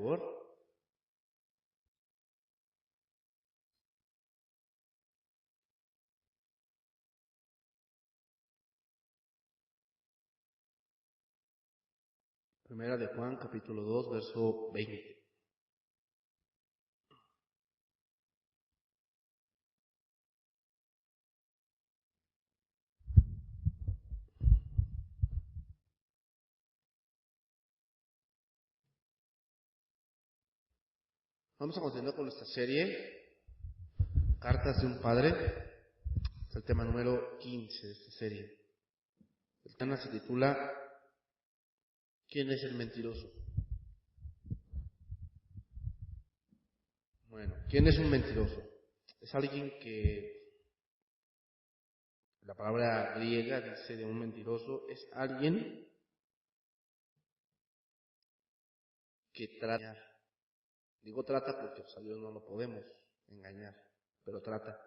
favor. Primera de Juan, capítulo 2, verso 20. Vamos a continuar con nuestra serie, Cartas de un Padre. Es el tema número 15 de esta serie. El tema se titula ¿Quién es el mentiroso? Bueno, ¿quién es un mentiroso? Es alguien que, la palabra griega dice de un mentiroso, es alguien que trata. Digo trata porque a Dios no lo podemos engañar, pero trata.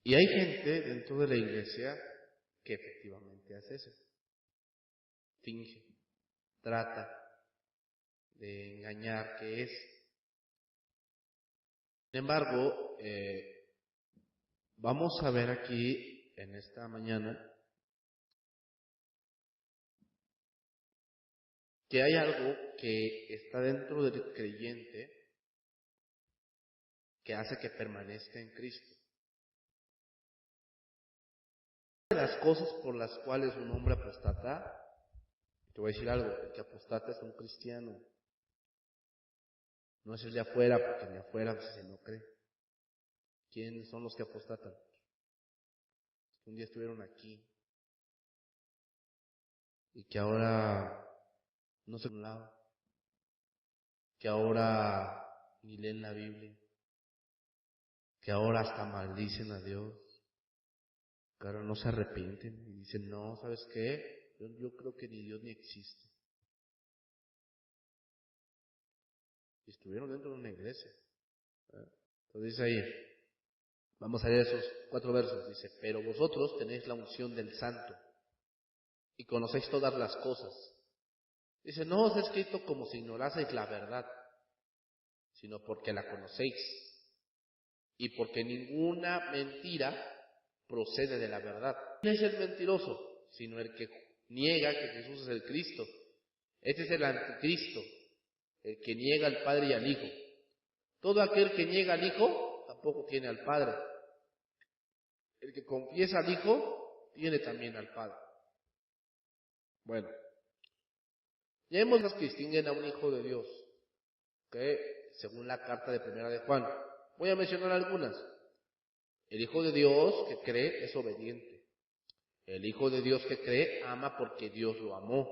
Y hay gente dentro de la iglesia que efectivamente hace eso. Finge, trata de engañar, que es. Sin embargo, vamos a ver aquí en esta mañana que hay algo que está dentro del creyente que hace que permanezca en Cristo. Una de las cosas por las cuales un hombre apostata, te voy a decir algo, el que apostata es un cristiano. No es el de afuera, porque el de afuera pues, no cree. ¿Quiénes son los que apostatan? Un día estuvieron aquí y que ahora no se un lado, que ahora ni leen la Biblia, que ahora hasta maldicen a Dios, que ahora no se arrepienten y dicen, no, ¿sabes qué? Yo creo que ni Dios ni existe. Y estuvieron dentro de una iglesia. Entonces dice ahí, vamos a leer esos 4 versos, dice, pero vosotros tenéis la unción del Santo y conocéis todas las cosas. Dice, no os he escrito como si ignoraseis la verdad, sino porque la conocéis y porque ninguna mentira procede de la verdad. ¿Quién es el mentiroso? Sino el que niega que Jesús es el Cristo. Este es el anticristo, el que niega al Padre y al Hijo. Todo aquel que niega al Hijo, tampoco tiene al Padre. El que confiesa al Hijo, tiene también al Padre. Bueno, ya hemos visto que distinguen a un hijo de Dios, que según la carta de Primera de Juan. Voy a mencionar algunas. El hijo de Dios que cree es obediente. El hijo de Dios que cree ama porque Dios lo amó.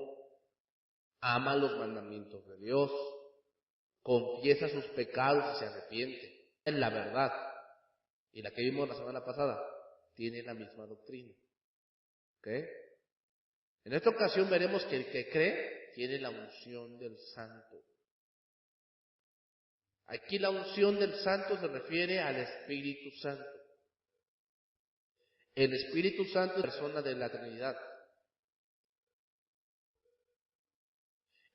Ama los mandamientos de Dios. Confiesa sus pecados y se arrepiente. Es la verdad. Y la que vimos la semana pasada tiene la misma doctrina. ¿Ok? En esta ocasión veremos que el que cree tiene la unción del Santo. Aquí la unción del Santo se refiere al Espíritu Santo. El Espíritu Santo es la persona de la Trinidad.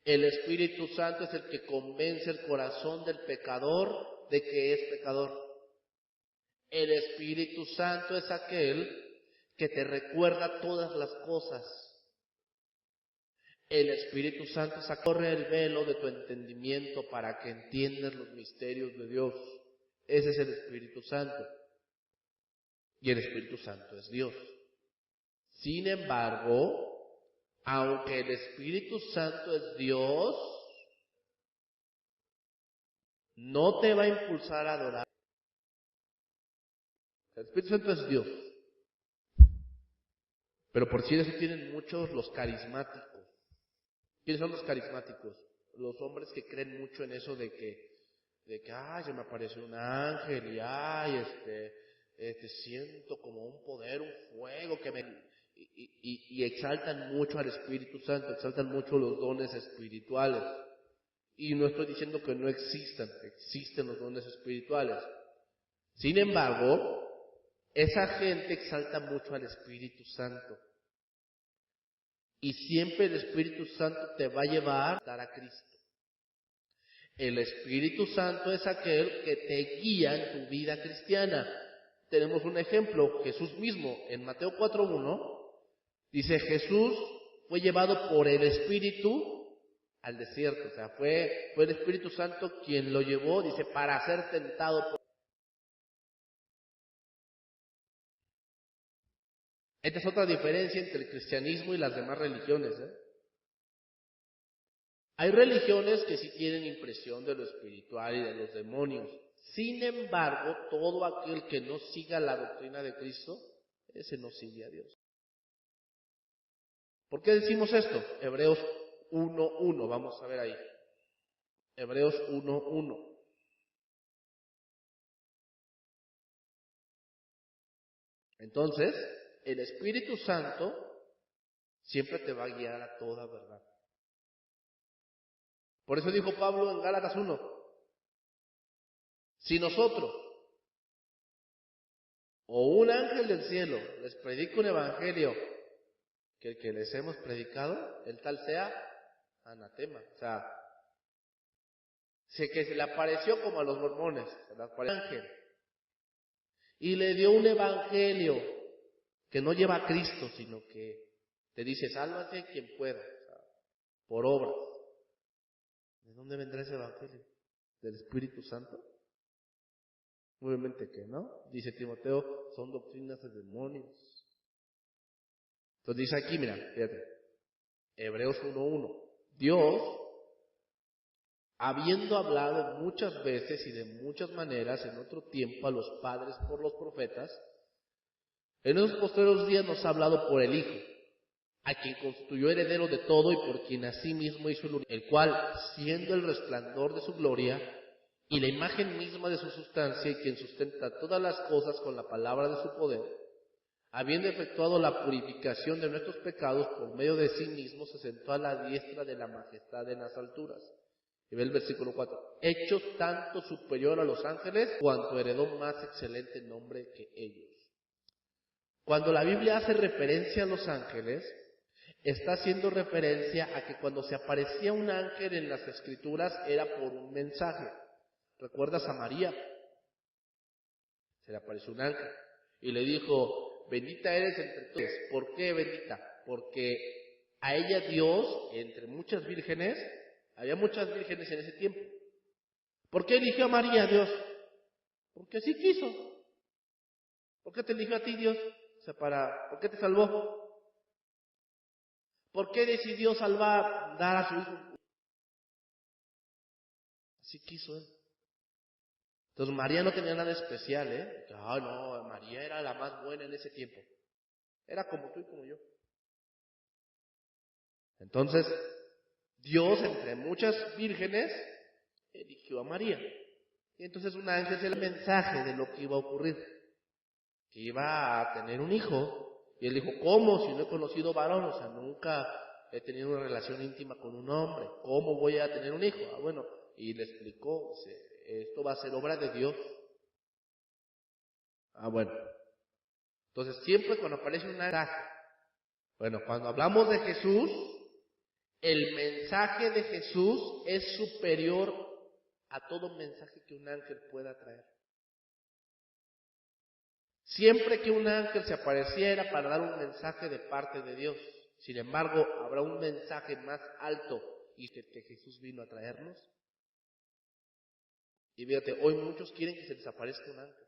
El Espíritu Santo es el que convence el corazón del pecador de que es pecador. El Espíritu Santo es aquel que te recuerda todas las cosas. El Espíritu Santo corre el velo de tu entendimiento para que entiendas los misterios de Dios. Ese es el Espíritu Santo. Y el Espíritu Santo es Dios. Sin embargo, aunque el Espíritu Santo es Dios, no te va a impulsar a adorar. El Espíritu Santo es Dios. Pero por si eso tienen muchos los carismáticos. ¿Quiénes son los carismáticos? Los hombres que creen mucho en eso de que ay, se me apareció un ángel y ay, siento como un poder, un fuego que me... Y exaltan mucho al Espíritu Santo, exaltan mucho los dones espirituales. Y no estoy diciendo que no existan, existen los dones espirituales. Sin embargo, esa gente exalta mucho al Espíritu Santo. Y siempre el Espíritu Santo te va a llevar a dar a Cristo. El Espíritu Santo es aquel que te guía en tu vida cristiana. Tenemos un ejemplo, Jesús mismo, en Mateo 4:1, dice, Jesús fue llevado por el Espíritu al desierto. O sea, fue el Espíritu Santo quien lo llevó, dice, para ser tentado por... Esta es otra diferencia entre el cristianismo y las demás religiones, Hay religiones que sí tienen impresión de lo espiritual y de los demonios. Sin embargo, todo aquel que no siga la doctrina de Cristo, ese no sigue a Dios. ¿Por qué decimos esto? Hebreos 1:1, vamos a ver ahí. Hebreos 1:1. Entonces, el Espíritu Santo siempre te va a guiar a toda verdad. Por eso dijo Pablo en Gálatas 1, si nosotros o un ángel del cielo les predica un evangelio que el que les hemos predicado, el tal sea anatema. O sea, sé que se le apareció como a los mormones, se le apareció un ángel y le dio un evangelio que no lleva a Cristo, sino que te dice, sálvate quien pueda, o sea, por obras. ¿De dónde vendrá ese evangelio? ¿Del Espíritu Santo? Obviamente que no. Dice Timoteo, son doctrinas de demonios. Entonces dice aquí, mira, fíjate, Hebreos 1:1. Dios, habiendo hablado muchas veces y de muchas maneras en otro tiempo a los padres por los profetas, en esos posteriores días nos ha hablado por el Hijo, a quien constituyó heredero de todo y por quien asimismo hizo el cual, siendo el resplandor de su gloria y la imagen misma de su sustancia, y quien sustenta todas las cosas con la palabra de su poder, habiendo efectuado la purificación de nuestros pecados por medio de sí mismo, se sentó a la diestra de la majestad en las alturas. Y ve el versículo 4. Hechos tanto superior a los ángeles, cuanto heredó más excelente nombre que ellos. Cuando la Biblia hace referencia a los ángeles, está haciendo referencia a que cuando se aparecía un ángel en las Escrituras era por un mensaje. ¿Recuerdas a María? Se le apareció un ángel y le dijo, bendita eres entre todas. ¿Por qué bendita? Porque a ella Dios, entre muchas vírgenes, había muchas vírgenes en ese tiempo. ¿Por qué eligió a María Dios? Porque así quiso. ¿Por qué te eligió a ti Dios? O sea, ¿por qué te salvó? ¿Por qué decidió salvar, dar a su hijo? Así quiso él. Entonces María no tenía nada especial, no, María era la más buena en ese tiempo. Era como tú y como yo. Entonces, Dios, entre muchas vírgenes, eligió a María. Y entonces un ángel es el mensaje de lo que iba a ocurrir. Que iba a tener un hijo. Y él dijo, ¿cómo? Si no he conocido varón, o sea, nunca he tenido una relación íntima con un hombre. ¿Cómo voy a tener un hijo? Bueno, y le explicó, esto va a ser obra de Dios. Bueno. Entonces, siempre cuando aparece un mensaje, cuando hablamos de Jesús, el mensaje de Jesús es superior a todo mensaje que un ángel pueda traer. Siempre que un ángel se apareciera para dar un mensaje de parte de Dios. Sin embargo, habrá un mensaje más alto y que Jesús vino a traernos. Y fíjate, hoy muchos quieren que se les aparezca un ángel.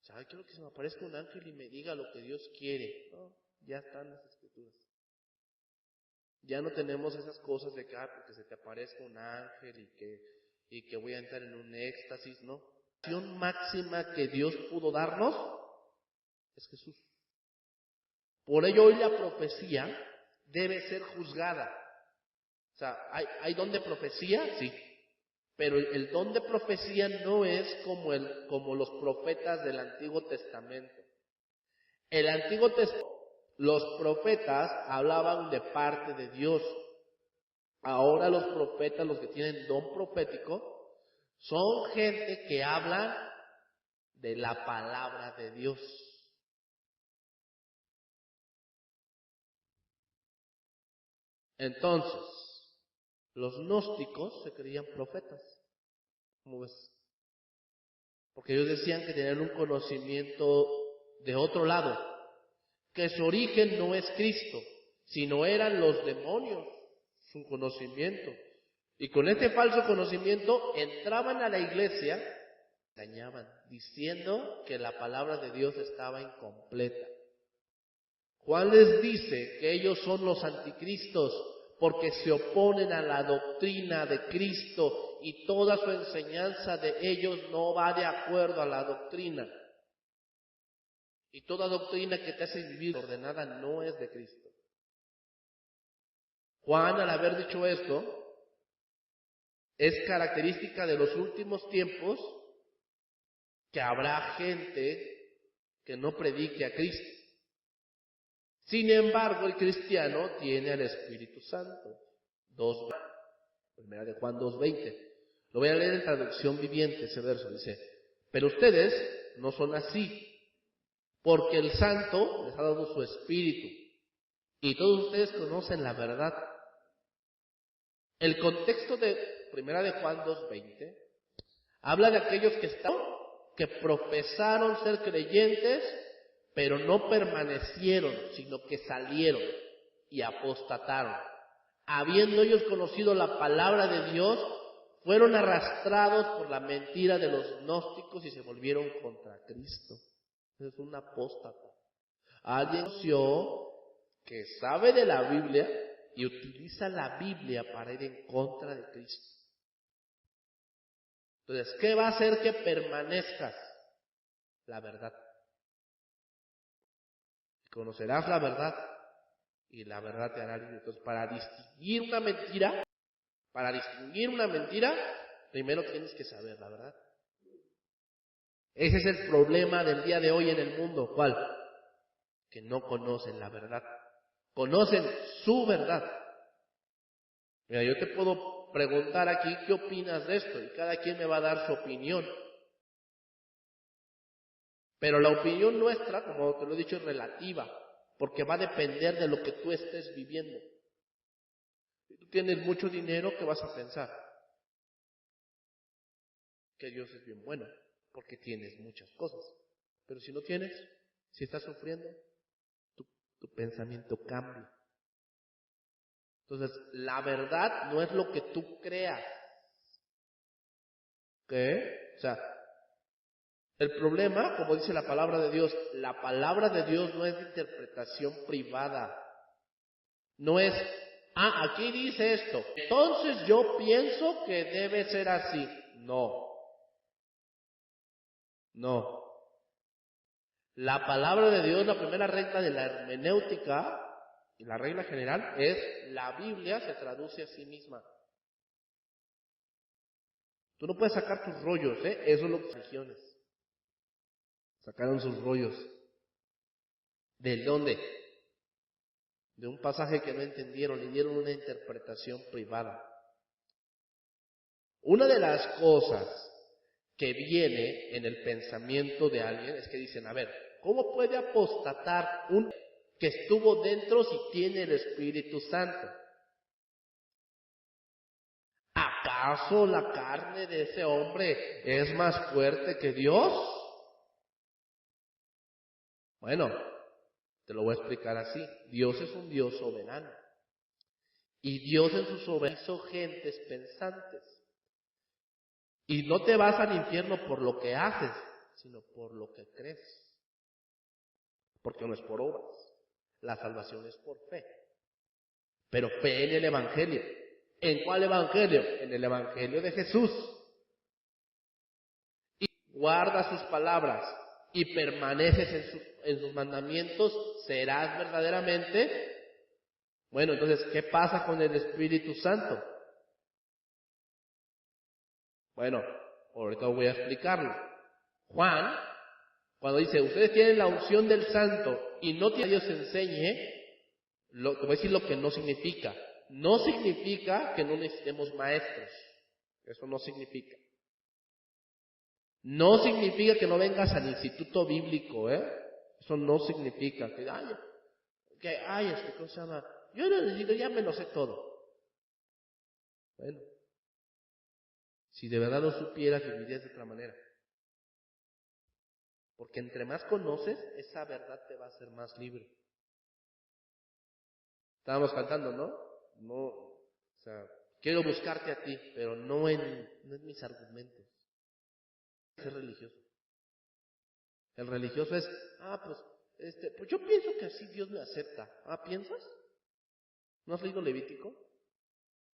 O sea, quiero que se me aparezca un ángel y me diga lo que Dios quiere. No, ya están las Escrituras. Ya no tenemos esas cosas de que, porque se te aparezca un ángel y que voy a entrar en un éxtasis, ¿no? La acción máxima que Dios pudo darnos es Jesús. Por ello hoy la profecía debe ser juzgada. O sea, ¿hay don de profecía? Sí. Pero el don de profecía no es como los profetas del Antiguo Testamento. El Antiguo Testamento, los profetas hablaban de parte de Dios. Ahora los profetas, los que tienen don profético, son gente que habla de la palabra de Dios. Entonces, los gnósticos se creían profetas. ¿Cómo ves? Porque ellos decían que tenían un conocimiento de otro lado, que su origen no es Cristo, sino eran los demonios, su conocimiento. Y con este falso conocimiento entraban a la iglesia, engañaban, diciendo que la palabra de Dios estaba incompleta. Juan les dice que ellos son los anticristos porque se oponen a la doctrina de Cristo y toda su enseñanza de ellos no va de acuerdo a la doctrina. Y toda doctrina que te hace vivir ordenada no es de Cristo. Juan, al haber dicho esto, es característica de los últimos tiempos que habrá gente que no predique a Cristo. Sin embargo, el cristiano tiene al Espíritu Santo. Primera de Juan 2:20. Lo voy a leer en traducción viviente ese verso. Dice, pero ustedes no son así, porque el Santo les ha dado su Espíritu. Y todos ustedes conocen la verdad. El contexto de Primera de Juan 2:20 habla de aquellos que profesaron ser creyentes, pero no permanecieron, sino que salieron y apostataron. Habiendo ellos conocido la palabra de Dios, fueron arrastrados por la mentira de los gnósticos y se volvieron contra Cristo. Es un apóstata. Alguien que sabe de la Biblia y utiliza la Biblia para ir en contra de Cristo. Entonces, ¿qué va a hacer que permanezcas? La verdad. Conocerás la verdad y la verdad te hará libre. Entonces, para distinguir una mentira, primero tienes que saber la verdad. Ese es el problema del día de hoy en el mundo. ¿Cuál? Que no conocen la verdad. Conocen su verdad. Mira, yo te puedo preguntar aquí, ¿qué opinas de esto? Y cada quien me va a dar su opinión. Pero la opinión nuestra, como te lo he dicho, es relativa, porque va a depender de lo que tú estés viviendo. Si tú tienes mucho dinero, ¿qué vas a pensar? Que Dios es bien bueno, porque tienes muchas cosas. Pero si no tienes, si estás sufriendo, tu pensamiento cambia. Entonces, la verdad no es lo que tú creas. ¿Qué? O sea, el problema, como dice la palabra de Dios, la palabra de Dios no es de interpretación privada. No es, aquí dice esto, entonces yo pienso que debe ser así. No. La palabra de Dios, la primera regla de la hermenéutica, y la regla general es, la Biblia se traduce a sí misma. Tú no puedes sacar tus rollos, eso es lo que las religiones sacaron sus rollos. ¿De dónde? De un pasaje que no entendieron, le dieron una interpretación privada. Una de las cosas que viene en el pensamiento de alguien es que dicen, a ver, ¿cómo puede apostatar un que estuvo dentro si tiene el Espíritu Santo? ¿Acaso la carne de ese hombre es más fuerte que Dios? Bueno, te lo voy a explicar así. Dios es un Dios soberano. Y Dios en su soberanía hizo gentes pensantes. Y no te vas al infierno por lo que haces, sino por lo que crees. Porque no es por obras. La salvación es por fe. Pero fe en el Evangelio. ¿En cuál Evangelio? En el Evangelio de Jesús. Y guarda sus palabras y permaneces en sus mandamientos, serás verdaderamente. Bueno, entonces, ¿qué pasa con el Espíritu Santo? Bueno, ahorita voy a explicarlo. Juan, cuando dice, ustedes tienen la unción del Santo y no tienen Dios enseñe, te voy a decir lo que no significa. No significa que no necesitemos maestros. Eso no significa. No significa que no vengas al instituto bíblico, Eso no significa que, ¿qué se llama? Yo no necesito, ya me lo sé todo. Bueno, si de verdad lo supieras, vivirías de otra manera. Porque entre más conoces, esa verdad te va a hacer más libre. Estábamos cantando, ¿no? No, o sea, quiero buscarte a ti, pero no en mis argumentos. Ser religioso. El religioso es, pues yo pienso que así Dios me acepta. ¿Piensas? ¿No has leído Levítico?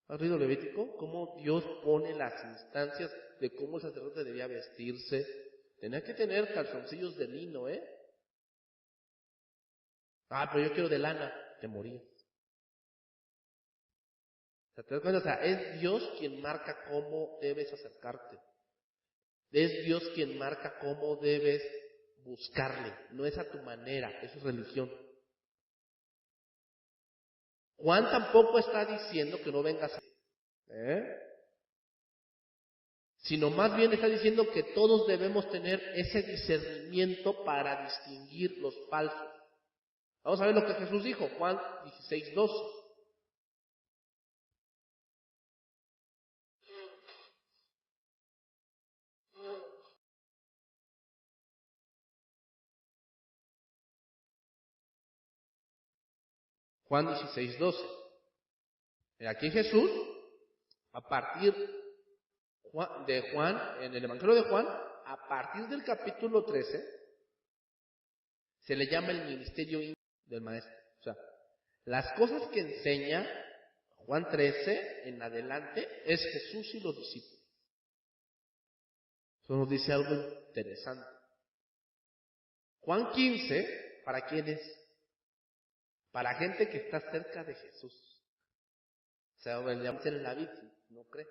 ¿Has leído Levítico? Cómo Dios pone las instancias de cómo el sacerdote debía vestirse. Tenía que tener calzoncillos de lino, pero yo quiero de lana. Te morías. ¿Te das cuenta? O sea, es Dios quien marca cómo debes acercarte. Es Dios quien marca cómo debes buscarle. No es a tu manera, eso es religión. Juan tampoco está diciendo que no vengas a... Sino más bien está diciendo que todos debemos tener ese discernimiento para distinguir los falsos. Vamos a ver lo que Jesús dijo, Juan 16:12. Juan 16:12. Aquí Jesús, a partir de Juan, en el Evangelio de Juan, a partir del capítulo 13, se le llama el ministerio del maestro. O sea, las cosas que enseña Juan 13 en adelante es Jesús y los discípulos. Eso nos dice algo interesante. Juan 15, ¿para quién es? Para gente que está cerca de Jesús. O sea, veníamos en la vida, ¿no cree?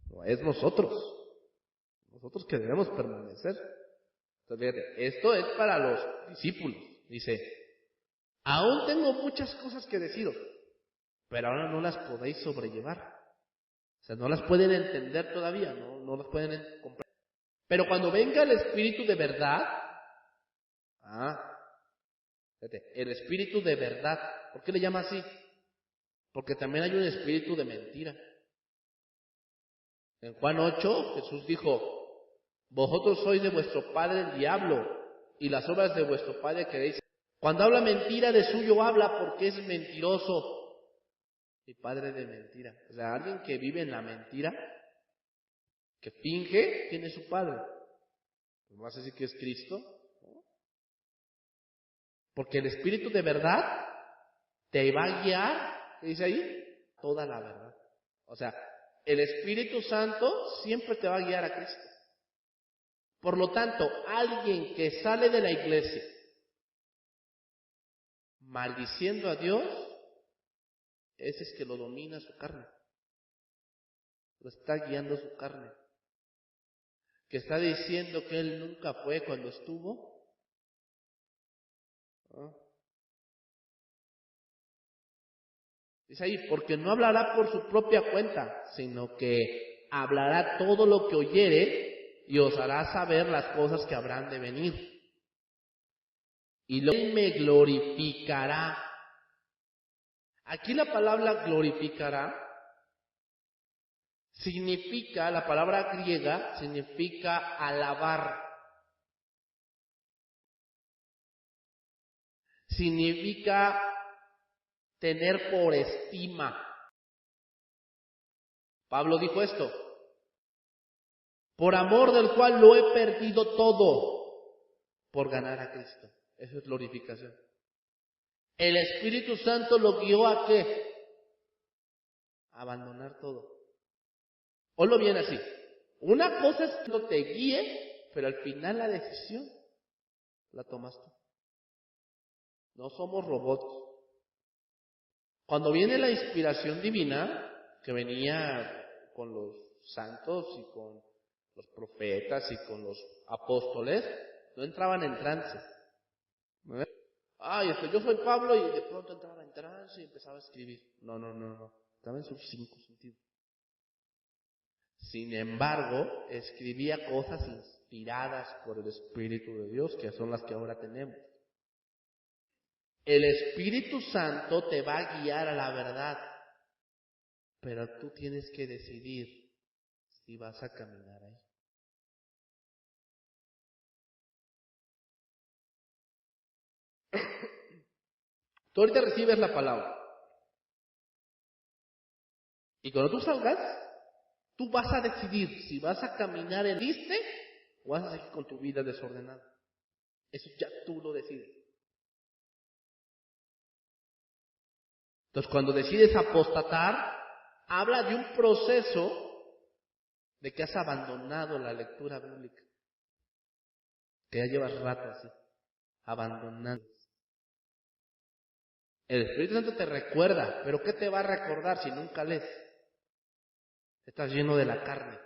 No, es nosotros. Nosotros que debemos permanecer. Entonces, fíjate, esto es para los discípulos. Dice, aún tengo muchas cosas que deciros, pero ahora no las podéis sobrellevar. O sea, no las pueden entender todavía, no las pueden comprender. Pero cuando venga el Espíritu de verdad, fíjate, el Espíritu de verdad, ¿por qué le llama así? Porque también hay un espíritu de mentira. En Juan 8, Jesús dijo, vosotros sois de vuestro padre el diablo, y las obras de vuestro padre queréis. Cuando habla mentira, de suyo habla porque es mentiroso y padre de mentira. O sea, alguien que vive en la mentira, que finge, tiene su padre. ¿No vas a decir que es Cristo? ¿No? Porque el espíritu de verdad te va a guiar, ¿qué dice ahí? Toda la verdad. O sea, el Espíritu Santo siempre te va a guiar a Cristo. Por lo tanto, alguien que sale de la iglesia maldiciendo a Dios, ese es que lo domina su carne. Lo está guiando su carne. Que está diciendo que él nunca fue cuando estuvo. Dice ahí, porque no hablará por su propia cuenta, sino que hablará todo lo que oyere y os hará saber las cosas que habrán de venir. Y él me glorificará. Aquí la palabra glorificará significa, la palabra griega significa alabar. Significa tener por estima. Pablo dijo esto, por amor del cual lo he perdido todo por ganar a Cristo. Eso es glorificación. El Espíritu Santo lo guió a ¿qué? A abandonar todo. Oílo bien así. Una cosa es que no te guíe, pero al final la decisión la tomas tú. No somos robots. Cuando viene la inspiración divina, que venía con los santos y con los profetas y con los apóstoles, no entraban en trance. ¿No? Yo soy Pablo y de pronto entraba en trance y empezaba a escribir. No. Estaba en sus 5 sentidos. Sin embargo, escribía cosas inspiradas por el Espíritu de Dios, que son las que ahora tenemos. El Espíritu Santo te va a guiar a la verdad, pero tú tienes que decidir si vas a caminar ahí. Tú ahorita recibes la palabra. Y cuando tú salgas, tú vas a decidir si vas a caminar en este o vas a seguir con tu vida desordenada. Eso ya tú lo decides. Entonces, cuando decides apostatar, habla de un proceso de que has abandonado la lectura bíblica. Que ya llevas rato así, abandonando. El Espíritu Santo te recuerda, pero ¿qué te va a recordar si nunca lees? Estás lleno de la carne.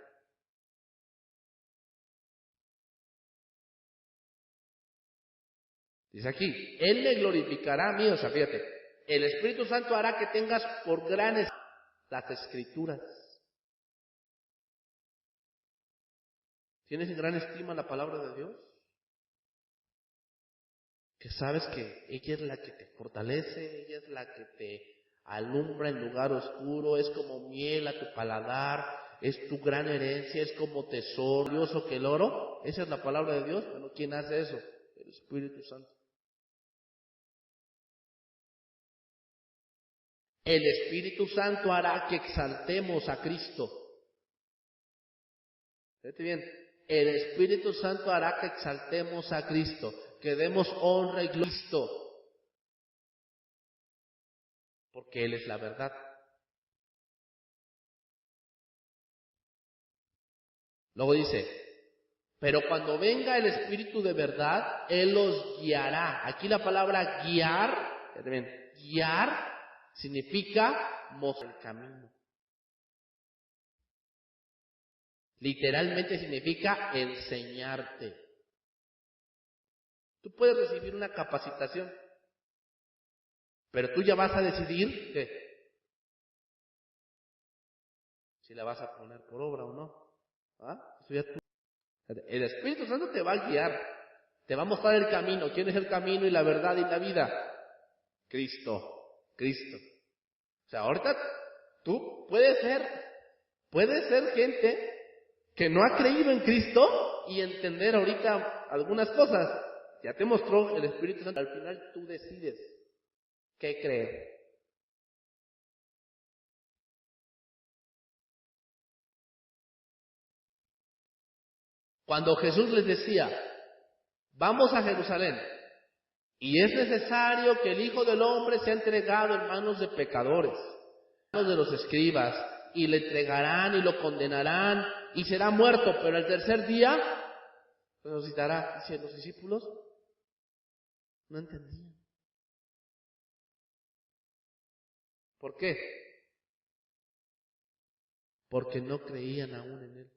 Dice aquí, Él me glorificará a mí, o sea, fíjate, el Espíritu Santo hará que tengas por grandes las Escrituras. ¿Tienes en gran estima la palabra de Dios? Que sabes que ella es la que te fortalece, ella es la que te alumbra en lugar oscuro, es como miel a tu paladar, es tu gran herencia, es como tesoro, valioso que el oro. Esa es la palabra de Dios. Bueno, ¿quién hace eso? El Espíritu Santo. El Espíritu Santo hará que exaltemos a Cristo. Fíjate bien, el Espíritu Santo hará que exaltemos a Cristo, que demos honra y gloria a Cristo, porque Él es la verdad. Luego dice, pero cuando venga el Espíritu de verdad, Él los guiará. Aquí la palabra guiar, fíjate bien, guiar significa mostrar el camino. Literalmente significa enseñarte. Tú puedes recibir una capacitación, pero tú ya vas a decidir si la vas a poner por obra o no. ¿Ah? Eso ya tú. El Espíritu Santo te va a guiar, te va a mostrar el camino. ¿Quién es el camino y la verdad y la vida? Cristo, Cristo. O sea, ahorita tú puedes ser gente que no ha creído en Cristo y entender ahorita algunas cosas. Ya te mostró el Espíritu Santo. Al final tú decides qué creer. Cuando Jesús les decía, vamos a Jerusalén, y es necesario que el Hijo del Hombre sea entregado en manos de pecadores, en manos de los escribas, y le entregarán y lo condenarán, y será muerto, pero al tercer día resucitará. Dice, los discípulos no entendían. ¿Por qué? Porque no creían aún en Él.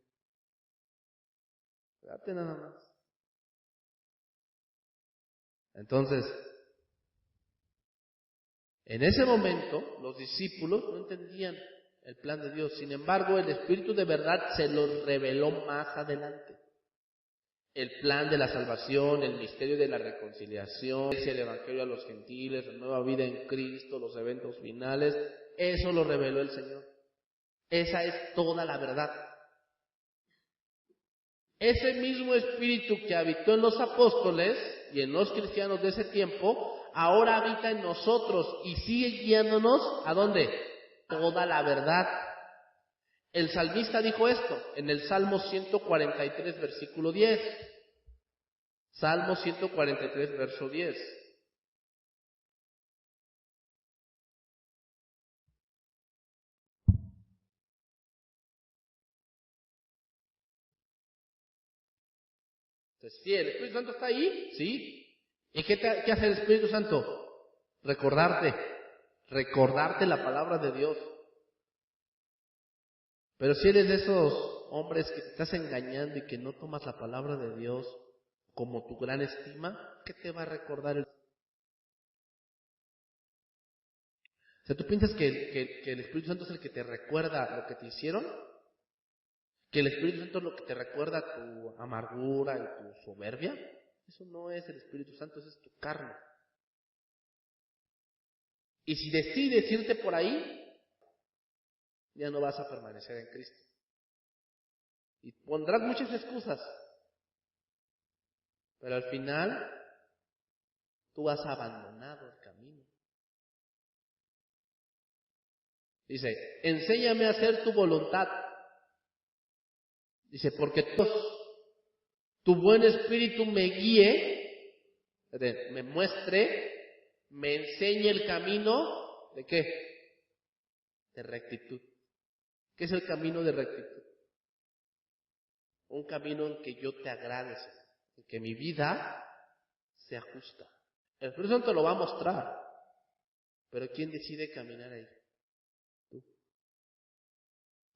Fíjate nada más. Entonces, en ese momento, los discípulos no entendían el plan de Dios. Sin embargo, el Espíritu de verdad se los reveló más adelante. El plan de la salvación, el misterio de la reconciliación, el Evangelio a los gentiles, la nueva vida en Cristo, los eventos finales, eso lo reveló el Señor. Esa es toda la verdad. Ese mismo Espíritu que habitó en los apóstoles y en los cristianos de ese tiempo, ahora habita en nosotros y sigue guiándonos, ¿a dónde? Toda la verdad. El salmista dijo esto en el Salmo 143, versículo 10. Salmo 143, verso 10. Entonces, sí, el Espíritu Santo está ahí, sí. ¿Y qué hace el Espíritu Santo? Recordarte la palabra de Dios. Pero si eres de esos hombres que te estás engañando y que no tomas la palabra de Dios como tu gran estima, ¿qué te va a recordar el? O sea, ¿tú piensas que el Espíritu Santo es el que te recuerda lo que te hicieron? ¿Que el Espíritu Santo es lo que te recuerda tu amargura y tu soberbia? Eso no es el Espíritu Santo, eso es tu carne. Y si decides irte por ahí, ya no vas a permanecer en Cristo. Y pondrás muchas excusas, pero al final tú has abandonado el camino. Dice, enséñame a hacer tu voluntad. Dice, porque tu buen espíritu me guíe, me muestre, me enseñe el camino, ¿de qué? De rectitud. ¿Qué es el camino de rectitud? Un camino en que yo te agrade, en que mi vida sea justa. El Espíritu Santo lo va a mostrar, pero ¿quién decide caminar ahí?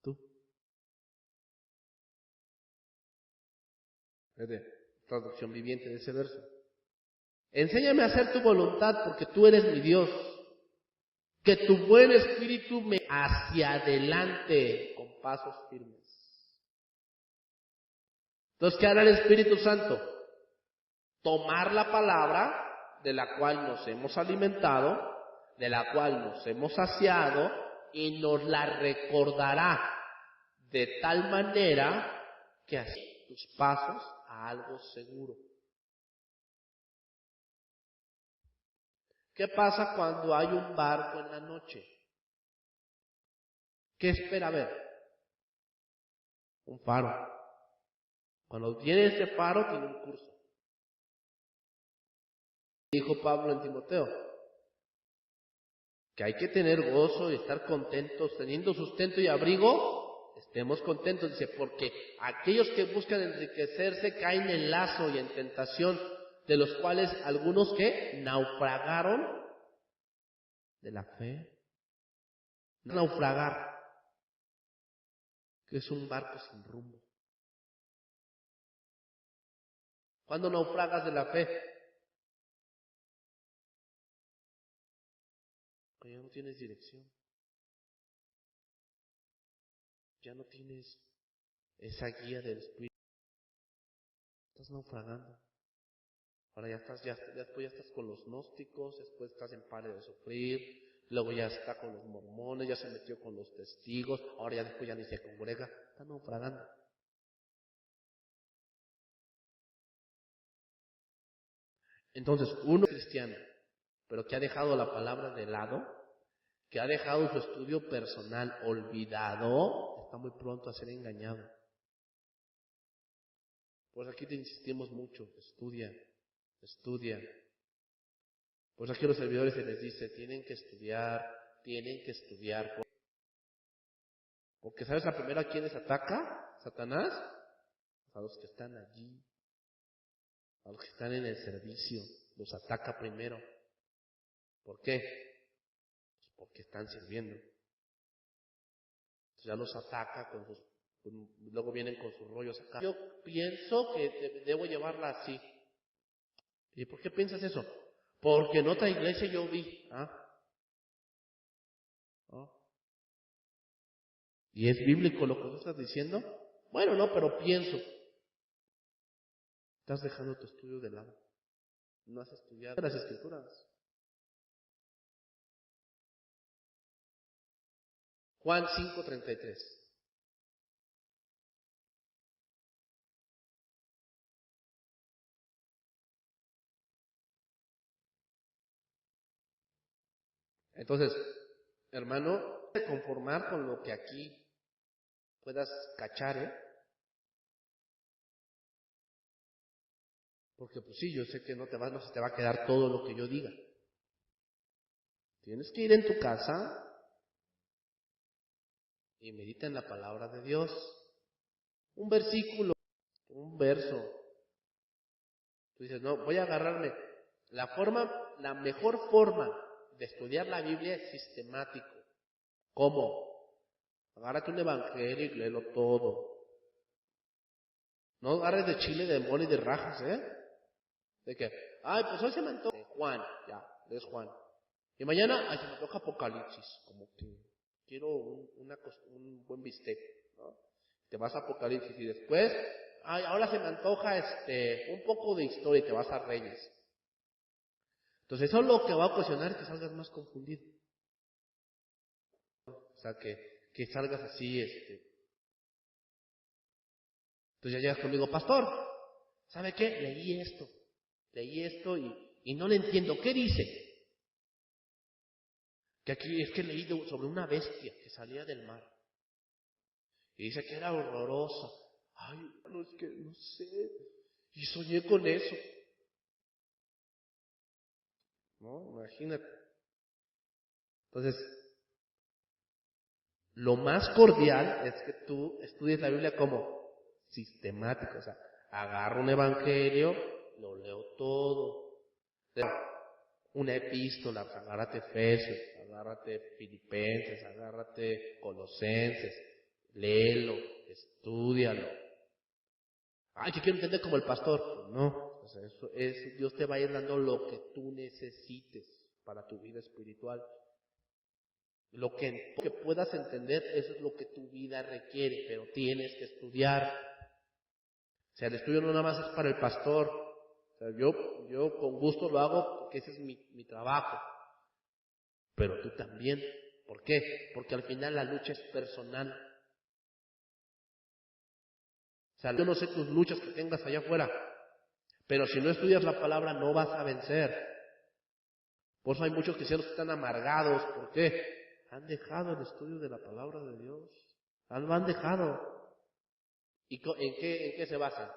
Tú. Traducción viviente de ese verso. Enséñame a hacer tu voluntad porque tú eres mi Dios. Que tu buen espíritu me hacia adelante con pasos firmes. Entonces, ¿qué hará el Espíritu Santo? Tomar la palabra de la cual nos hemos alimentado, de la cual nos hemos saciado, y nos la recordará de tal manera que así tus pasos a algo seguro. ¿Qué pasa cuando hay un barco en la noche? ¿Qué espera ver? Un faro. Cuando tiene ese faro, tiene un curso. Dijo Pablo en Timoteo, que hay que tener gozo y estar contentos, teniendo sustento y abrigo, estemos contentos. Dice, porque aquellos que buscan enriquecerse caen en lazo y en tentación, de los cuales algunos que naufragaron de la fe. Naufragar, que es un barco sin rumbo. ¿Cuándo naufragas de la fe? Cuando ya no tienes dirección. Ya no tienes esa guía del Espíritu. Estás naufragando. Ahora después ya estás con los gnósticos, después estás en pare de sufrir, luego ya está con los mormones, ya se metió con los testigos, ahora ya después ya ni se congrega. Está naufragando. Entonces, uno cristiano, pero que ha dejado la palabra de lado, que ha dejado su estudio personal olvidado, está muy pronto a ser engañado. Pues aquí te insistimos mucho, estudia. Pues aquí a los servidores se les dice, tienen que estudiar. Porque ¿sabes la primera a quiénes ataca? Satanás. A los que están allí, a los que están en el servicio, los ataca primero. ¿Por qué? Pues porque están sirviendo. Entonces ya los ataca luego vienen con sus rollos acá. Yo pienso que debo llevarla así. ¿Y por qué piensas eso? Porque en otra iglesia yo vi. ¿Y es bíblico lo que tú estás diciendo? Bueno, no, pero pienso. Estás dejando tu estudio de lado. No has estudiado las Escrituras. Juan 5:33. Entonces, hermano, no te conformar con lo que aquí puedas cachar, porque pues sí, yo sé que no se te va a quedar todo lo que yo diga. Tienes que ir en tu casa y medita en la palabra de Dios. Un versículo, un verso. Tú dices, no, voy a agarrarme. La mejor forma de estudiar la Biblia es sistemático. ¿Cómo? Agárrate un evangelio y léelo todo. No agarres de chile, de mole y de rajas, De que, pues hoy se me antoja Juan, ya, lees Juan. Y mañana, se me antoja Apocalipsis, como que quiero un buen bistec, ¿no? Te vas a Apocalipsis y después, ahora se me antoja un poco de historia y te vas a Reyes. Entonces eso es lo que va a ocasionar que salgas más confundido. sea, que salgas así, Entonces ya llegas conmigo, pastor, ¿sabe qué? Leí esto y no le entiendo. ¿Qué dice? Que aquí es que leí sobre una bestia que salía del mar. Y dice que era horrorosa. Ay, no, es que no sé. Y soñé con eso. ¿No? Imagínate. Entonces, lo más cordial es que tú estudies la Biblia como sistemático. O sea, agarro un evangelio, lo leo todo. Una epístola, pues agárrate Efesios, agárrate Filipenses, agárrate Colosenses, léelo, estúdialo. Ay, que quiero entender como el pastor. Pues no, o sea, Dios te va a ir dando lo que tú necesites para tu vida espiritual. Lo que puedas entender, eso es lo que tu vida requiere, pero tienes que estudiar. O sea, el estudio no nada más es para el pastor. O sea, yo con gusto lo hago porque ese es mi trabajo. Pero tú también. ¿Por qué? Porque al final la lucha es personal. O sea, yo no sé tus luchas que tengas allá afuera, pero si no estudias la palabra no vas a vencer. Por eso hay muchos cristianos que están amargados. ¿Por qué? Han dejado el estudio de la palabra de Dios. Lo han dejado. ¿Y en qué se basan?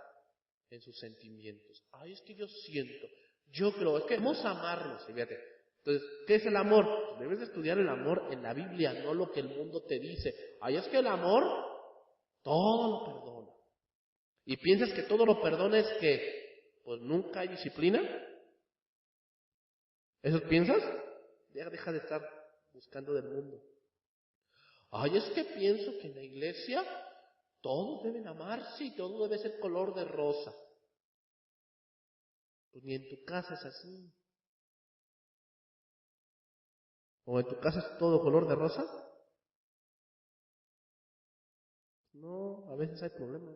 En sus sentimientos. Ay, es que yo siento. Yo creo, es que debemos amarnos. Fíjate. Entonces, ¿qué es el amor? Pues debes de estudiar el amor en la Biblia, no lo que el mundo te dice. Ay, es que el amor todo lo perdona. ¿Y piensas que todo lo perdona es que pues nunca hay disciplina? ¿Eso piensas? Deja de estar buscando del mundo. Ay, es que pienso que en la iglesia todos deben amarse y todo debe ser color de rosa. Pues ni en tu casa es así. ¿O en tu casa es todo color de rosa? No, a veces hay problemas.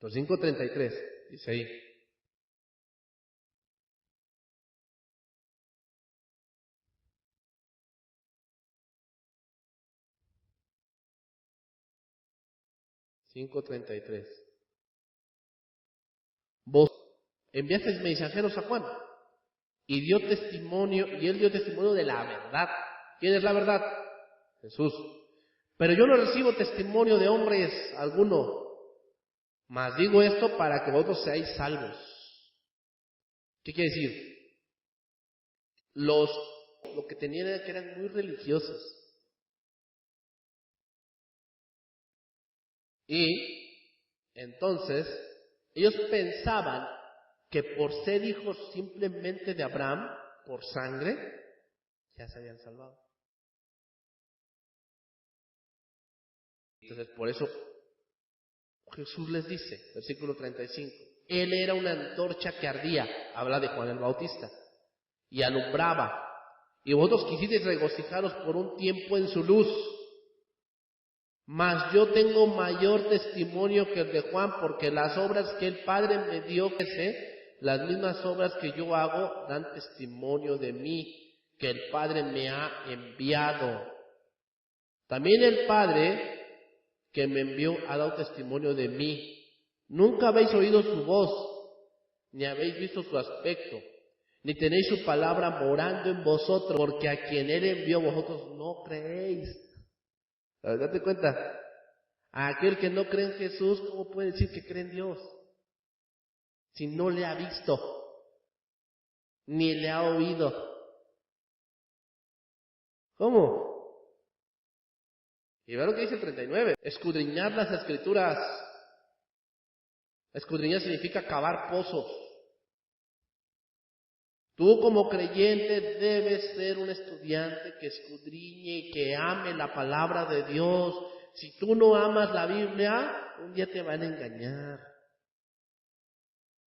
Los 5:33, dice ahí. $5:33. Vos enviasteis mensajeros a Juan y él dio testimonio de la verdad. ¿Quién es la verdad? Jesús. Pero yo no recibo testimonio de hombres alguno, mas digo esto para que vosotros seáis salvos. ¿Qué quiere decir? Lo que tenían era que eran muy religiosos. Y entonces ellos pensaban que por ser hijos simplemente de Abraham, por sangre, ya se habían salvado. Entonces por eso Jesús les dice, versículo 35, Él era una antorcha que ardía, habla de Juan el Bautista, y alumbraba, y vosotros quisisteis regocijaros por un tiempo en su luz. Mas yo tengo mayor testimonio que el de Juan, porque las obras que el Padre me dio que sé, las mismas obras que yo hago dan testimonio de mí, que el Padre me ha enviado. También el Padre que me envió ha dado testimonio de mí. Nunca habéis oído su voz, ni habéis visto su aspecto, ni tenéis su palabra morando en vosotros, porque a quien Él envió vosotros no creéis. Date cuenta, a aquel que no cree en Jesús, ¿cómo puede decir que cree en Dios? Si no le ha visto, ni le ha oído. ¿Cómo? Y ve lo que dice el 39. Escudriñar las Escrituras. Escudriñar significa cavar pozos. Tú como creyente debes ser un estudiante que escudriñe y que ame la palabra de Dios. Si tú no amas la Biblia, un día te van a engañar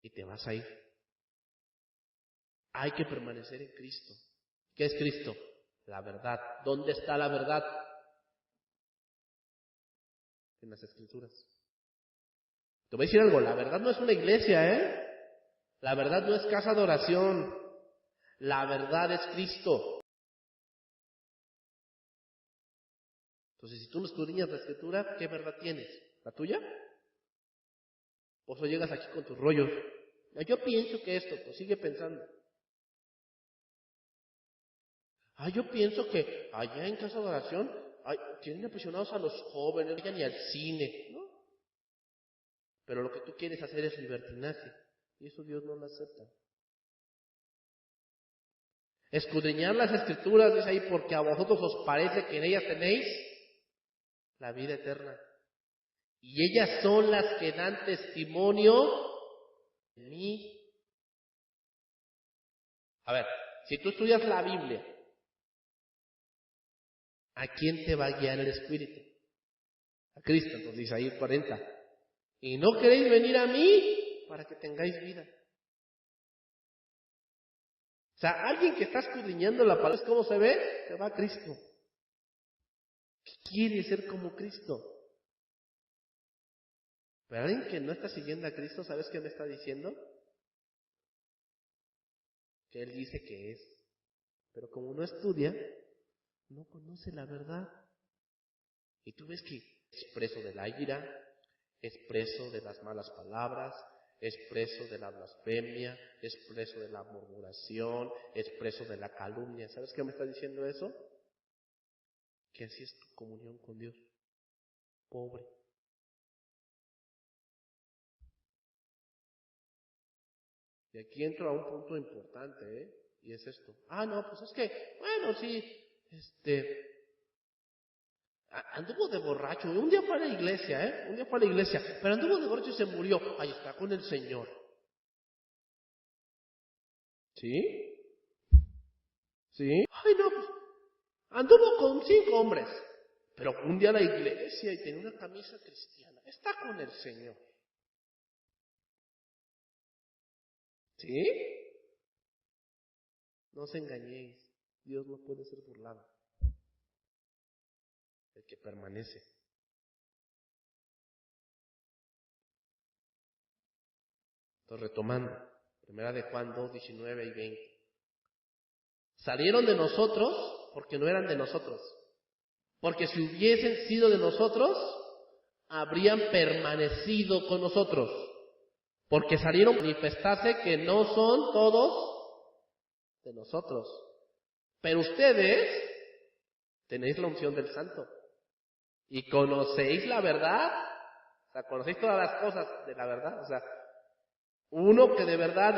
y te vas a ir. Hay que permanecer en Cristo. ¿Qué es Cristo? La verdad. ¿Dónde está la verdad? En las Escrituras. Te voy a decir algo, la verdad no es una iglesia, ¿eh? La verdad no es casa de oración. La verdad es Cristo. Entonces, si tú no escudriñas la Escritura, ¿qué verdad tienes? ¿La tuya? Por eso llegas aquí con tus rollos. Yo pienso que esto, pues sigue pensando. Yo pienso que allá en casa de oración tienen apasionados a los jóvenes, no vayan ni al cine, ¿no? Pero lo que tú quieres hacer es libertinaje. Y eso Dios no lo acepta. Escudriñar las Escrituras, dice ahí, porque a vosotros os parece que en ellas tenéis la vida eterna. Y ellas son las que dan testimonio de mí. A ver, si tú estudias la Biblia, ¿a quién te va a guiar el Espíritu? A Cristo, entonces dice ahí 40. Y no queréis venir a mí para que tengáis vida. O sea, alguien que está escudriñando la palabra, ¿cómo se ve? Se va a Cristo. Quiere ser como Cristo. Pero alguien que no está siguiendo a Cristo, ¿sabes qué me está diciendo? Que Él dice que es. Pero como no estudia, no conoce la verdad. Y tú ves que es preso de la ira, es preso de las malas palabras, es preso de la blasfemia, es preso de la murmuración, es preso de la calumnia. ¿Sabes qué me está diciendo eso? Que así es tu comunión con Dios. Pobre. Y aquí entro a un punto importante, y es esto. No, pues es que, bueno, sí, anduvo de borracho. Un día fue a la iglesia, un día fue a la iglesia, pero anduvo de borracho y se murió. Ahí está con el Señor. ¿Sí? ¿Sí? No, pues anduvo con 5 hombres, pero un día a la iglesia y tenía una camisa cristiana. Está con el Señor. ¿Sí? No os engañéis. Dios no puede ser burlado. El que permanece. Entonces, retomando, 1 de Juan 2, 19 y 20. Salieron de nosotros porque no eran de nosotros. Porque si hubiesen sido de nosotros, habrían permanecido con nosotros. Porque salieron a manifestarse que no son todos de nosotros. Pero ustedes tenéis la unción del Santo. Y conocéis la verdad. O sea, conocéis todas las cosas de la verdad. O sea, uno que de verdad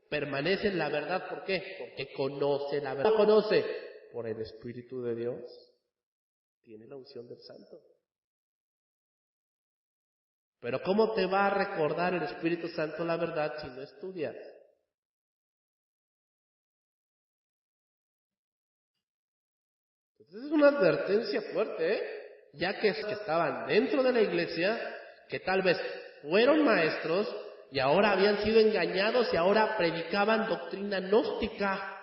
permanece en la verdad. ¿Por qué? Porque conoce la verdad. ¿Cómo conoce? Por el Espíritu de Dios. Tiene la unción del Santo. Pero ¿cómo te va a recordar el Espíritu Santo la verdad si no estudias? Entonces es una advertencia fuerte, ya que estaban dentro de la iglesia, que tal vez fueron maestros y ahora habían sido engañados y ahora predicaban doctrina gnóstica.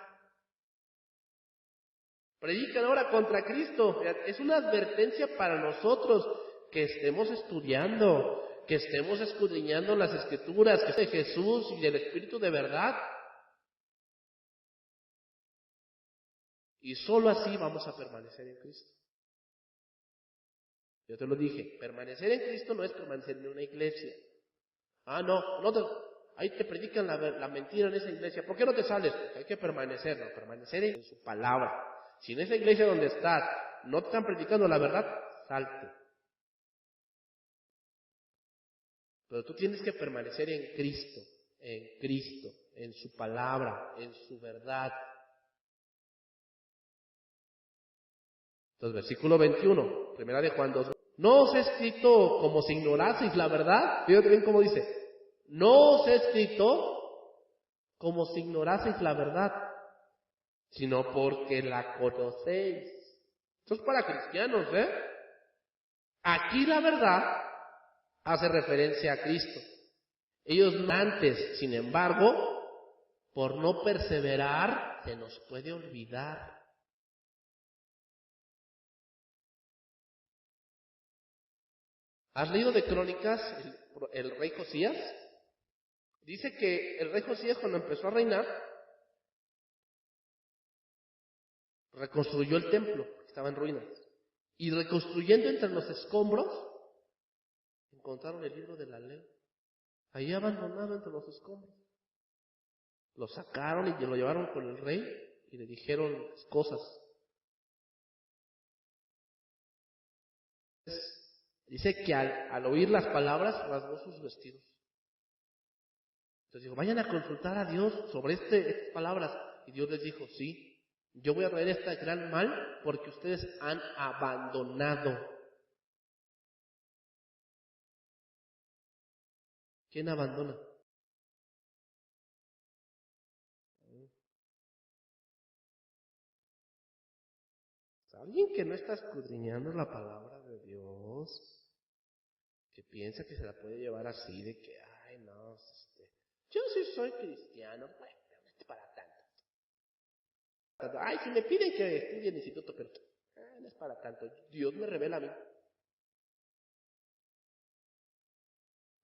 Predican ahora contra Cristo. Es una advertencia para nosotros que estemos estudiando, que estemos escudriñando las Escrituras, que es de Jesús y del Espíritu de verdad. Y solo así vamos a permanecer en Cristo. Yo te lo dije, permanecer en Cristo no es permanecer en una iglesia. Ahí te predican la mentira en esa iglesia. ¿Por qué no te sales? Porque hay que permanecer en su palabra. Si en esa iglesia donde estás no te están predicando la verdad, salte. Pero tú tienes que permanecer en Cristo, en su palabra, en su verdad. Entonces, versículo 21, 1 de Juan 2. No os he escrito como si ignoraseis la verdad. Fíjate bien cómo dice. No os he escrito como si ignoraseis la verdad, sino porque la conocéis. Esto es para cristianos, Aquí la verdad hace referencia a Cristo. Ellos antes, sin embargo, por no perseverar, se nos puede olvidar. ¿Has leído de Crónicas el rey Josías? Dice que el rey Josías, cuando empezó a reinar, reconstruyó el templo, que estaba en ruinas. Y reconstruyendo entre los escombros, encontraron el libro de la ley. Ahí abandonado entre los escombros. Lo sacaron y lo llevaron con el rey y le dijeron cosas. Dice que al oír las palabras rasgó sus vestidos. Entonces dijo, vayan a consultar a Dios sobre estas palabras. Y Dios les dijo, sí, yo voy a traer este gran mal porque ustedes han abandonado. ¿Quién abandona? Alguien que no está escudriñando la palabra de Dios, que piensa que se la puede llevar así, de que, ay, no, yo sí soy cristiano, bueno, no es para tanto. Ay, si me piden que estudie en el instituto, pero no es para tanto. Dios me revela a mí.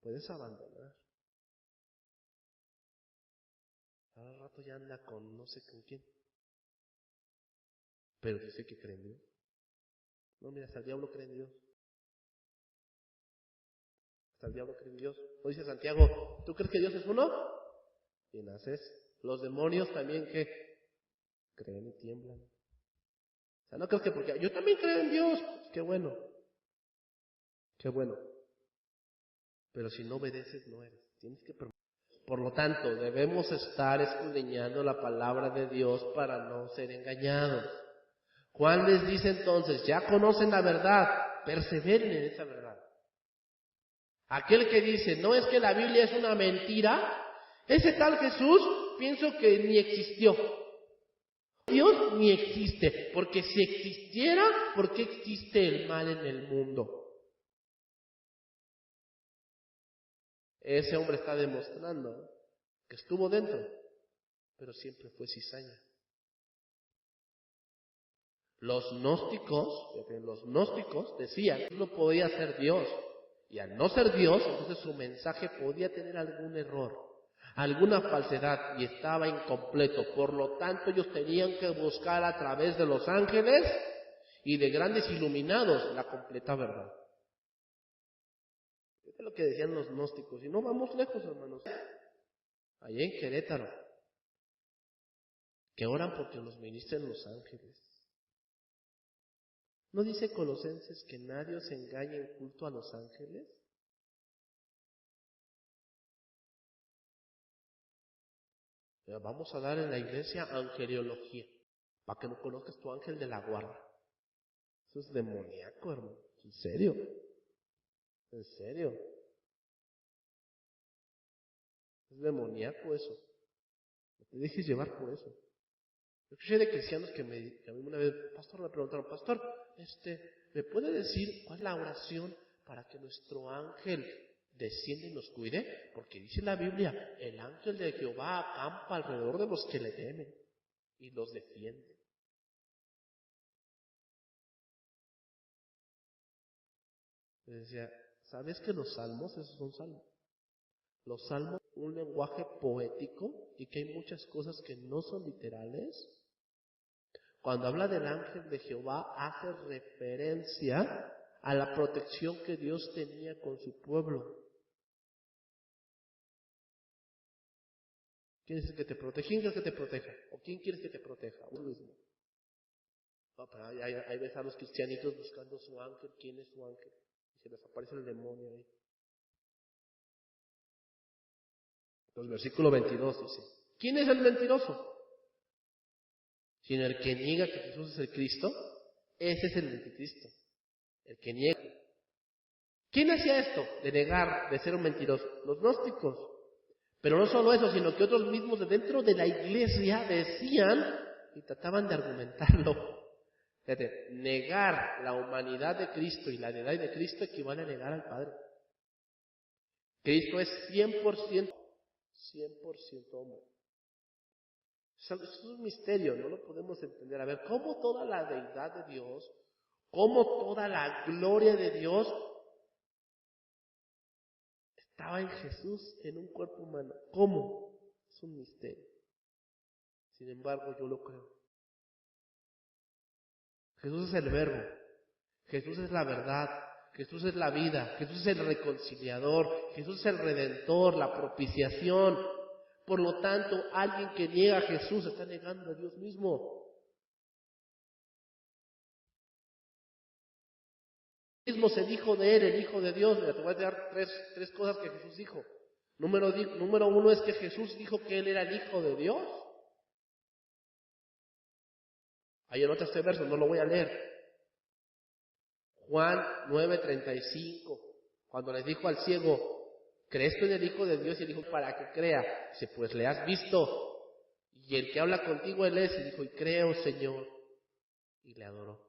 Puedes abandonar. Al rato ya anda con no sé con quién. Pero dice que cree en Dios. No, mira, hasta el diablo cree en Dios. Hasta el diablo cree en Dios. ¿No dice Santiago, tú crees que Dios es uno? Y naces. Los demonios también que creen y tiemblan. O sea, no creo que porque yo también creo en Dios. Qué bueno. Qué bueno. Pero si no obedeces, no eres. Tienes que permanecer. Por lo tanto, debemos estar escudriñando la palabra de Dios para no ser engañados. Juan les dice entonces, ya conocen la verdad, perseveren en esa verdad. Aquel que dice, no es que la Biblia es una mentira, ese tal Jesús pienso que ni existió. Dios ni existe, porque si existiera, ¿por qué existe el mal en el mundo? Ese hombre está demostrando que estuvo dentro, pero siempre fue cizaña. Los gnósticos decían que no podía ser Dios. Y al no ser Dios, entonces su mensaje podía tener algún error, alguna falsedad y estaba incompleto. Por lo tanto, ellos tenían que buscar a través de los ángeles y de grandes iluminados la completa verdad. Eso es lo que decían los gnósticos. Y no vamos lejos, hermanos. Allá en Querétaro, que oran porque los ministren los ángeles. ¿No dice Colosenses que nadie os engañe en culto a los ángeles? Pero vamos a dar en la iglesia angeliología, para que no conozcas tu ángel de la guarda. Eso es demoníaco, hermano. ¿En serio? ¿En serio? Es demoníaco eso. No te dejes llevar por eso. Yo escuché de cristianos que a mí una vez, pastor, me preguntaron, pastor, ¿me puede decir cuál es la oración para que nuestro ángel descienda y nos cuide? Porque dice la Biblia, el ángel de Jehová acampa alrededor de los que le temen y los defiende. Le decía, ¿sabes que los salmos, esos son salmos? Los salmos, un lenguaje poético y que hay muchas cosas que no son literales. Cuando habla del ángel de Jehová, hace referencia a la protección que Dios tenía con su pueblo. ¿Quién es el que te protege? ¿Quién quieres que te proteja? ¿O quién quieres que te proteja? Uno mismo. No, pero hay veces a los cristianitos buscando su ángel. ¿Quién es su ángel? Y se les aparece el demonio ahí. Entonces, versículo 22 dice, ¿quién es el mentiroso? Sino el que niega que Jesús es el Cristo, ese es el anticristo. El que niega. ¿Quién hacía esto? De negar, de ser un mentiroso. Los gnósticos. Pero no solo eso, sino que otros mismos de dentro de la iglesia decían y trataban de argumentarlo. Fíjate, negar la humanidad de Cristo y la deidad de Cristo equivale a negar al Padre. Cristo es 100% hombre. Eso es un misterio, no lo podemos entender. A ver, ¿cómo toda la deidad de Dios, cómo toda la gloria de Dios estaba en Jesús en un cuerpo humano? ¿Cómo? Es un misterio. Sin embargo, yo lo creo. Jesús es el Verbo. Jesús es la verdad, Jesús es la vida, Jesús es el reconciliador, Jesús es el redentor, la propiciación. Por lo tanto, alguien que niega a Jesús está negando a Dios mismo. Mismo se dijo de él, el Hijo de Dios. Mira, te voy a dar tres cosas que Jesús dijo. Número uno es que Jesús dijo que él era el Hijo de Dios. Ahí anota este verso, no lo voy a leer. Juan 9:35, cuando le dijo al ciego, ¿crees tú en el Hijo de Dios? Y él dijo, para que crea. Dice, pues le has visto. Y el que habla contigo él es. Y dijo, y creo, Señor. Y le adoró.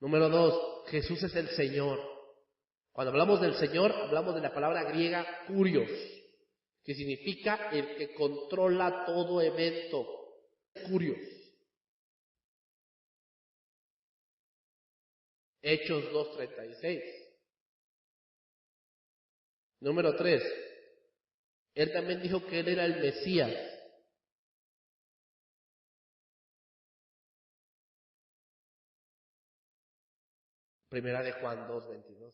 Número 2, Jesús es el Señor. Cuando hablamos del Señor, hablamos de la palabra griega kurios, que significa el que controla todo evento. Kurios. Hechos 2:36. Número 3, él también dijo que él era el Mesías. Primera de Juan 2:22.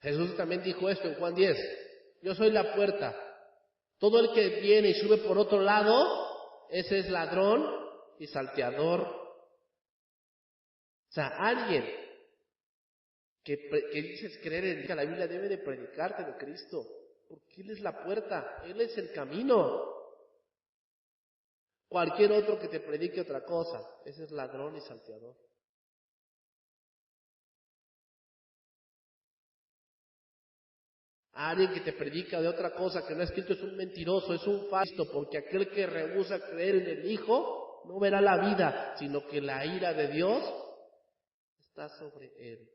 Jesús también dijo esto en Juan 10. Yo soy la puerta. Todo el que viene y sube por otro lado, ese es ladrón y salteador. O sea, alguien que dices creer en la Biblia debe de predicarte de Cristo. Porque Él es la puerta, Él es el camino. Cualquier otro que te predique otra cosa, ese es ladrón y salteador. Alguien que te predica de otra cosa que no ha escrito es un mentiroso, es un falso, porque aquel que rehúsa creer en el Hijo no verá la vida, sino que la ira de Dios está sobre él.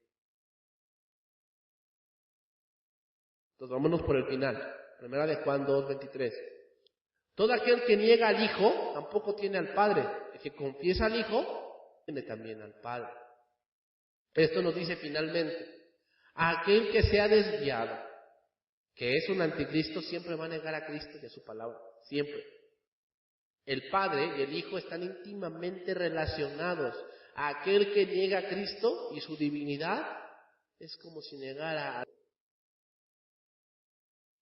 Entonces vámonos por el final. Primera de Juan 2:23. Todo aquel que niega al Hijo tampoco tiene al Padre. El que confiesa al Hijo tiene también al Padre. Esto nos dice finalmente, aquel que se ha desviado, que es un anticristo, siempre va a negar a Cristo y a su palabra, siempre. El Padre y el Hijo están íntimamente relacionados. Aquel que niega a Cristo y su divinidad es como si negara a...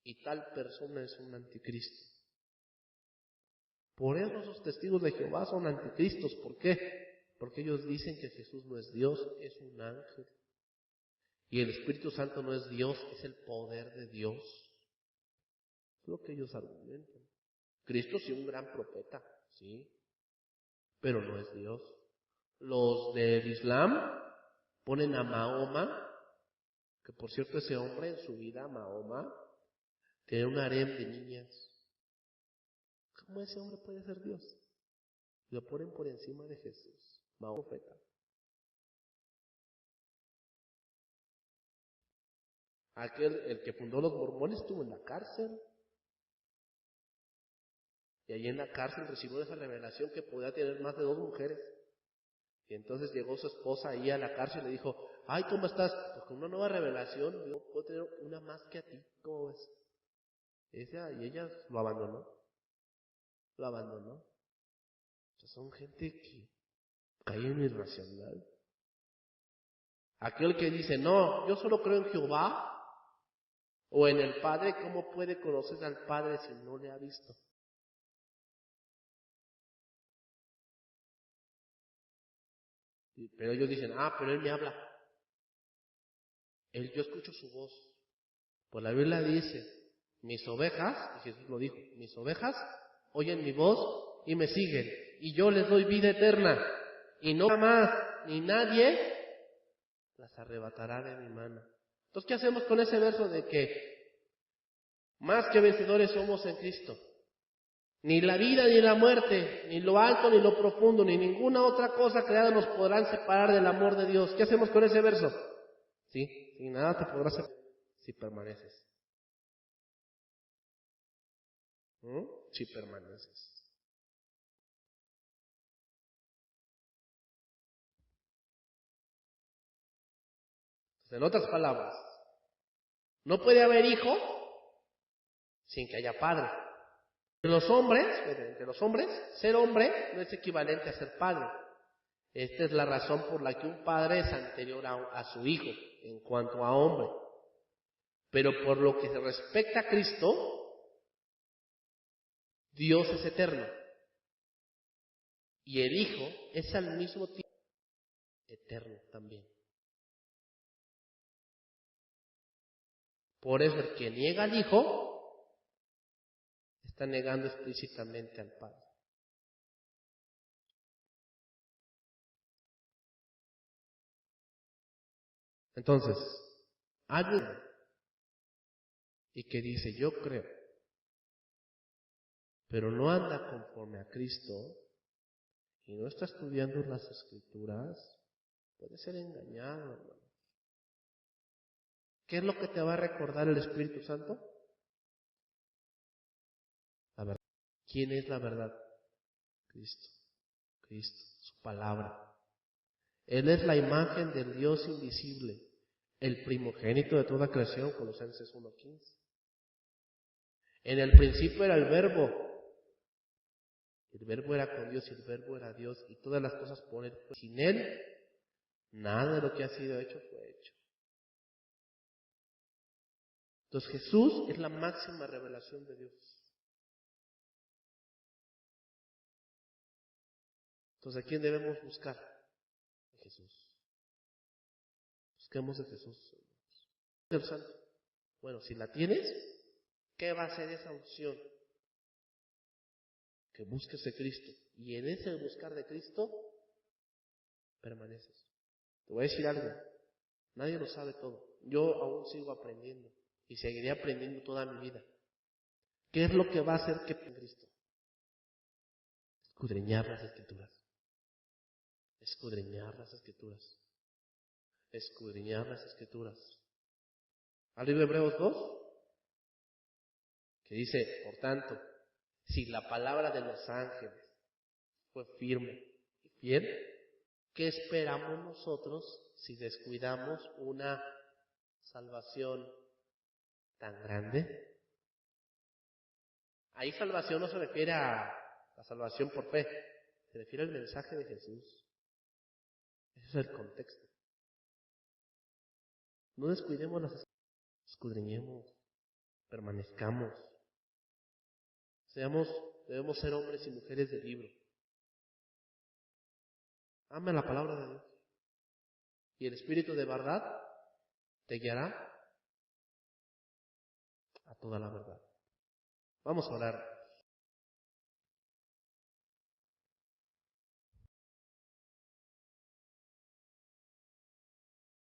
Y tal persona es un anticristo. Por eso esos testigos de Jehová son anticristos. ¿Por qué? Porque ellos dicen que Jesús no es Dios, es un ángel. Y el Espíritu Santo no es Dios, es el poder de Dios. Es lo que ellos argumentan. Cristo sí, un gran profeta, sí, pero no es Dios. Los del Islam ponen a Mahoma, que por cierto ese hombre en su vida, Mahoma, tiene un harem de niñas. ¿Cómo ese hombre puede ser Dios? Lo ponen por encima de Jesús, Mahoma profeta. El que fundó los mormones estuvo en la cárcel. Y allí en la cárcel recibió esa revelación que podía tener más de 2 mujeres. Y entonces llegó su esposa ahí a la cárcel y le dijo, ay, ¿cómo estás? Pues con una nueva revelación, yo puedo tener una más que a ti, ¿cómo ves? Y ella lo abandonó. Lo abandonó. O sea, son gente que cae en lo irracional. Aquel que dice, no, yo solo creo en Jehová o en el Padre, ¿cómo puede conocer al Padre si no le ha visto? Pero ellos dicen, pero Él me habla. Yo escucho su voz. Pues la Biblia dice, mis ovejas, y Jesús lo dijo, mis ovejas oyen mi voz y me siguen. Y yo les doy vida eterna. Y no más ni nadie las arrebatará de mi mano. Entonces, ¿qué hacemos con ese verso de que más que vencedores somos en Cristo? Ni la vida ni la muerte, ni lo alto ni lo profundo, ni ninguna otra cosa creada nos podrán separar del amor de Dios. ¿Qué hacemos con ese verso? Sí, sin nada te podrás separar si permaneces. Si permaneces. En otras palabras, no puede haber hijo sin que haya padre. Entre los hombres, ser hombre no es equivalente a ser padre. Esta es la razón por la que un padre es anterior a su hijo en cuanto a hombre. Pero por lo que se respecta a Cristo, Dios es eterno. Y el Hijo es al mismo tiempo eterno también. Por eso el que niega al Hijo está negando explícitamente al Padre. Entonces, hay uno y que dice, yo creo, pero no anda conforme a Cristo y no está estudiando las Escrituras, puede ser engañado, hermano. ¿Qué es lo que te va a recordar el Espíritu Santo? La verdad. ¿Quién es la verdad? Cristo. Cristo, su palabra. Él es la imagen del Dios invisible, el primogénito de toda creación, Colosenses 1:15. En el principio era el Verbo era con Dios y el Verbo era Dios y todas las cosas por Él. Sin Él, nada de lo que ha sido hecho fue hecho. Entonces Jesús es la máxima revelación de Dios. Entonces, ¿a quién debemos buscar? A Jesús. Busquemos de Jesús. Del Santo. Bueno, si la tienes, ¿qué va a ser esa unción? Que busques de Cristo. Y en ese buscar de Cristo, permaneces. Te voy a decir algo. Nadie lo sabe todo. Yo aún sigo aprendiendo. Y seguiré aprendiendo toda mi vida. ¿Qué es lo que va a hacer que en Cristo? Escudriñar las Escrituras. Escudriñar las Escrituras. Escudriñar las Escrituras. Al libro de Hebreos 2, que dice, por tanto, si la palabra de los ángeles fue firme y fiel, ¿qué esperamos nosotros si descuidamos una salvación tan grande? Ahí salvación no se refiere a la salvación por fe, se refiere al mensaje de Jesús. Ese es el contexto. No descuidemos las escudriñemos, permanezcamos. Debemos ser hombres y mujeres del libro. Ama la palabra de Dios. Y el Espíritu de verdad te guiará a toda la verdad. Vamos a orar.